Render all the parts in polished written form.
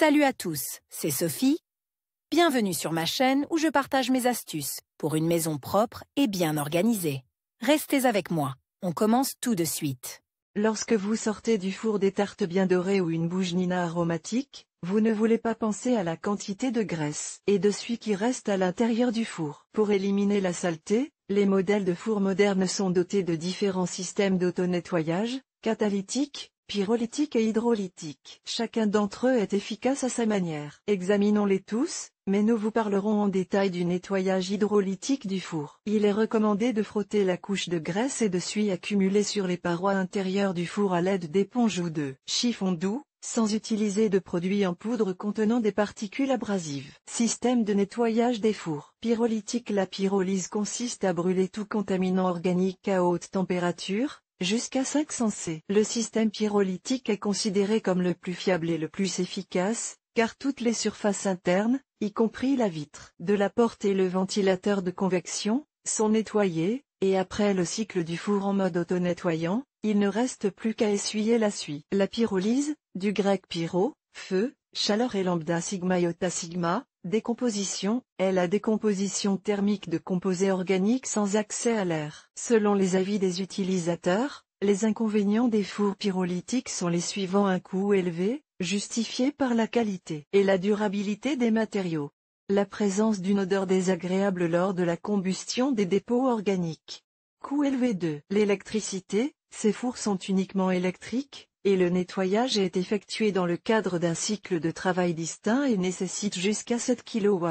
Salut à tous, c'est Sophie. Bienvenue sur ma chaîne où je partage mes astuces pour une maison propre et bien organisée. Restez avec moi, on commence tout de suite. Lorsque vous sortez du four des tartes bien dorées ou une bougie-nina aromatique, vous ne voulez pas penser à la quantité de graisse et de suie qui reste à l'intérieur du four. Pour éliminer la saleté, les modèles de fours modernes sont dotés de différents systèmes d'auto-nettoyage, catalytique, pyrolytique et hydrolytique. Chacun d'entre eux est efficace à sa manière. Examinons-les tous, mais nous vous parlerons en détail du nettoyage hydrolytique du four. Il est recommandé de frotter la couche de graisse et de suie accumulée sur les parois intérieures du four à l'aide d'éponges ou de chiffons doux, sans utiliser de produits en poudre contenant des particules abrasives. Système de nettoyage des fours. Pyrolytique. La pyrolyse consiste à brûler tout contaminant organique à haute température, jusqu'à 500 C. Le système pyrolytique est considéré comme le plus fiable et le plus efficace, car toutes les surfaces internes, y compris la vitre de la porte et le ventilateur de convection, sont nettoyées, et après le cycle du four en mode auto-nettoyant, il ne reste plus qu'à essuyer la suie. La pyrolyse, du grec pyro, feu, chaleur et lambda sigma iota sigma, décomposition, est la décomposition thermique de composés organiques sans accès à l'air. Selon les avis des utilisateurs, les inconvénients des fours pyrolytiques sont les suivants: un coût élevé, justifié par la qualité et la durabilité des matériaux. La présence d'une odeur désagréable lors de la combustion des dépôts organiques. Coût élevé de l'électricité, ces fours sont uniquement électriques, et le nettoyage est effectué dans le cadre d'un cycle de travail distinct et nécessite jusqu'à 7 kW.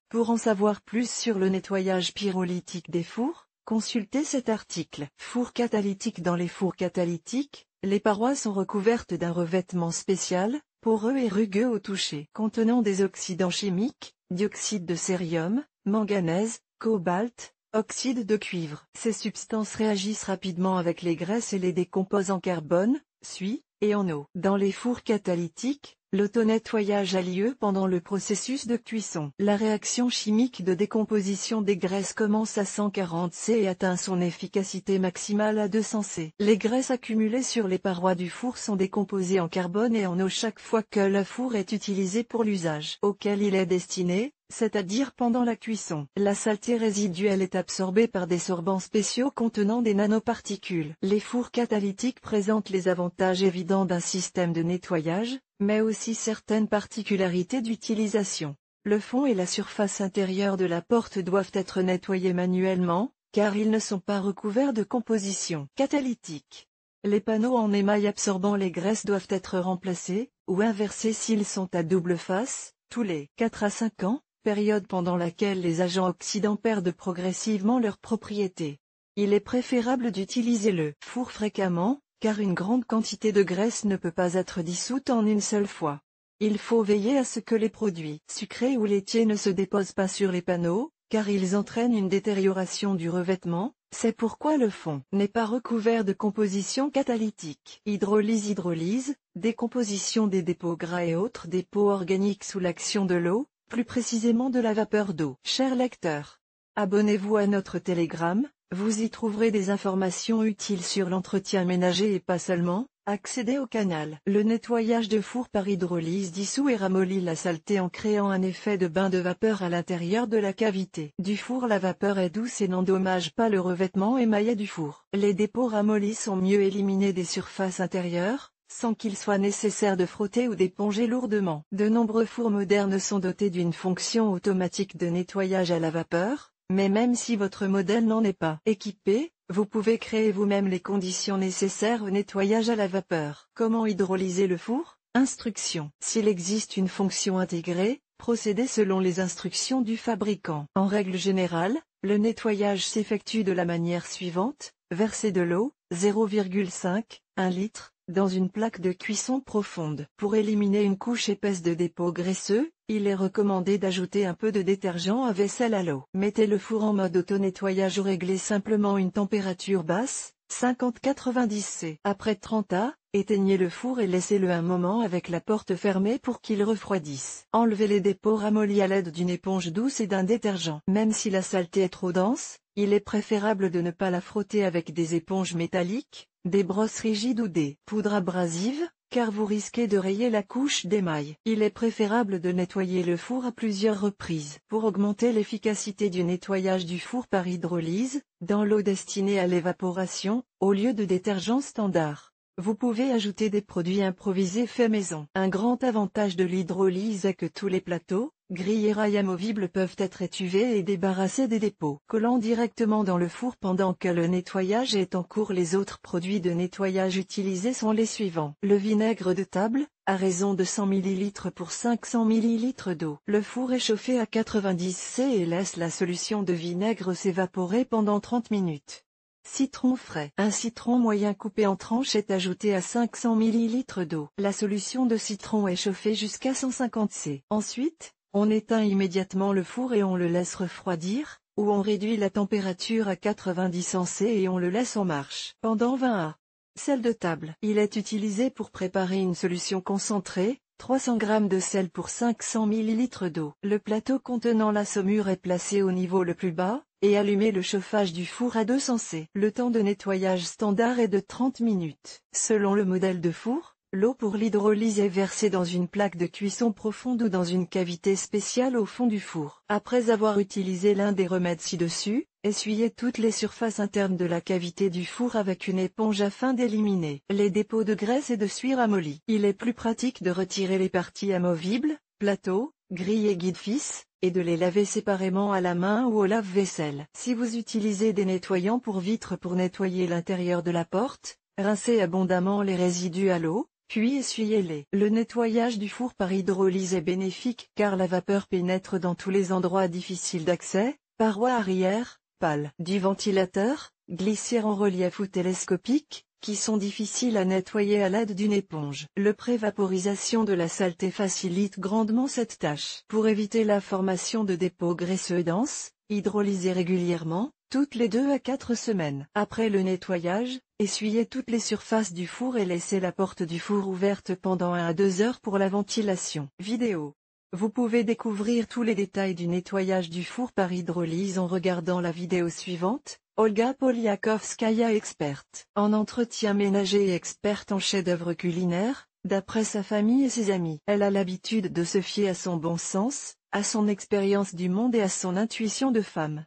Pour en savoir plus sur le nettoyage pyrolytique des fours, consultez cet article. Four catalytique. Dans les fours catalytiques, les parois sont recouvertes d'un revêtement spécial, poreux et rugueux au toucher, contenant des oxydants chimiques, dioxyde de cérium, manganèse, cobalt, oxyde de cuivre. Ces substances réagissent rapidement avec les graisses et les décomposent en carbone, suie, et en eau. Dans les fours catalytiques, l'auto-nettoyage a lieu pendant le processus de cuisson. La réaction chimique de décomposition des graisses commence à 140 C et atteint son efficacité maximale à 200 C. Les graisses accumulées sur les parois du four sont décomposées en carbone et en eau chaque fois que le four est utilisé pour l'usage auquel il est destiné, c'est-à-dire pendant la cuisson. La saleté résiduelle est absorbée par des sorbants spéciaux contenant des nanoparticules. Les fours catalytiques présentent les avantages évidents d'un système de nettoyage, mais aussi certaines particularités d'utilisation. Le fond et la surface intérieure de la porte doivent être nettoyés manuellement, car ils ne sont pas recouverts de composition catalytique. Les panneaux en émail absorbant les graisses doivent être remplacés, ou inversés s'ils sont à double face, tous les 4 à 5 ans, période pendant laquelle les agents oxydants perdent progressivement leurs propriétés. Il est préférable d'utiliser le four fréquemment, car une grande quantité de graisse ne peut pas être dissoute en une seule fois. Il faut veiller à ce que les produits sucrés ou laitiers ne se déposent pas sur les panneaux, car ils entraînent une détérioration du revêtement. C'est pourquoi le fond n'est pas recouvert de composition catalytique. Hydrolyse, décomposition des dépôts gras et autres dépôts organiques sous l'action de l'eau, plus précisément de la vapeur d'eau. Cher lecteur, abonnez-vous à notre Telegram, vous y trouverez des informations utiles sur l'entretien ménager et pas seulement. Accédez au canal. Le nettoyage de four par hydrolyse dissout et ramollit la saleté en créant un effet de bain de vapeur à l'intérieur de la cavité du four. La vapeur est douce et n'endommage pas le revêtement émaillé du four. Les dépôts ramollis sont mieux éliminés des surfaces intérieures, sans qu'il soit nécessaire de frotter ou d'éponger lourdement. De nombreux fours modernes sont dotés d'une fonction automatique de nettoyage à la vapeur, mais même si votre modèle n'en est pas équipé, vous pouvez créer vous-même les conditions nécessaires au nettoyage à la vapeur. Comment hydrolyser le four? Instructions. S'il existe une fonction intégrée, procédez selon les instructions du fabricant. En règle générale, le nettoyage s'effectue de la manière suivante: verser de l'eau, 0,5, 1 litre, dans une plaque de cuisson profonde. Pour éliminer une couche épaisse de dépôts graisseux, il est recommandé d'ajouter un peu de détergent à vaisselle à l'eau. Mettez le four en mode auto-nettoyage ou réglez simplement une température basse, 50-90 C. Après 30 A, éteignez le four et laissez-le un moment avec la porte fermée pour qu'il refroidisse. Enlevez les dépôts ramollis à l'aide d'une éponge douce et d'un détergent. Même si la saleté est trop dense, il est préférable de ne pas la frotter avec des éponges métalliques, des brosses rigides ou des poudres abrasives, car vous risquez de rayer la couche d'émail. Il est préférable de nettoyer le four à plusieurs reprises. Pour augmenter l'efficacité du nettoyage du four par hydrolyse, dans l'eau destinée à l'évaporation, au lieu de détergent standard, vous pouvez ajouter des produits improvisés faits maison. Un grand avantage de l'hydrolyse est que tous les plateaux, grilles et rails amovibles peuvent être étuvés et débarrassés des dépôts collant directement dans le four pendant que le nettoyage est en cours. Les autres produits de nettoyage utilisés sont les suivants. Le vinaigre de table, à raison de 100 ml pour 500 ml d'eau. Le four est chauffé à 90 C et laisse la solution de vinaigre s'évaporer pendant 30 minutes. Citron frais. Un citron moyen coupé en tranches est ajouté à 500 ml d'eau. La solution de citron est chauffée jusqu'à 150 C. Ensuite, on éteint immédiatement le four et on le laisse refroidir, ou on réduit la température à 90 C et on le laisse en marche pendant 20 à. Sel de table. Il est utilisé pour préparer une solution concentrée, 300 g de sel pour 500 ml d'eau. Le plateau contenant la saumure est placé au niveau le plus bas, et allumez le chauffage du four à 200 C. Le temps de nettoyage standard est de 30 minutes. Selon le modèle de four, l'eau pour l'hydrolyse est versée dans une plaque de cuisson profonde ou dans une cavité spéciale au fond du four. Après avoir utilisé l'un des remèdes ci-dessus, essuyez toutes les surfaces internes de la cavité du four avec une éponge afin d'éliminer les dépôts de graisse et de suie ramollie. Il est plus pratique de retirer les parties amovibles, plateaux, grilles et guide-fils, et de les laver séparément à la main ou au lave-vaisselle. Si vous utilisez des nettoyants pour vitres pour nettoyer l'intérieur de la porte, rincez abondamment les résidus à l'eau, puis essuyez-les. Le nettoyage du four par hydrolyse est bénéfique car la vapeur pénètre dans tous les endroits difficiles d'accès, parois arrière, pales du ventilateur, glissières en relief ou télescopiques, qui sont difficiles à nettoyer à l'aide d'une éponge. Le pré-vaporisation de la saleté facilite grandement cette tâche. Pour éviter la formation de dépôts graisseux denses, hydrolysez régulièrement, toutes les 2 à 4 semaines. Après le nettoyage, essuyez toutes les surfaces du four et laissez la porte du four ouverte pendant 1 à 2 heures pour la ventilation. Vidéo. Vous pouvez découvrir tous les détails du nettoyage du four par hydrolyse en regardant la vidéo suivante. Olga Poliakovskaya, experte en entretien ménager et experte en chefs-d'œuvre culinaire, d'après sa famille et ses amis. Elle a l'habitude de se fier à son bon sens, à son expérience du monde et à son intuition de femme.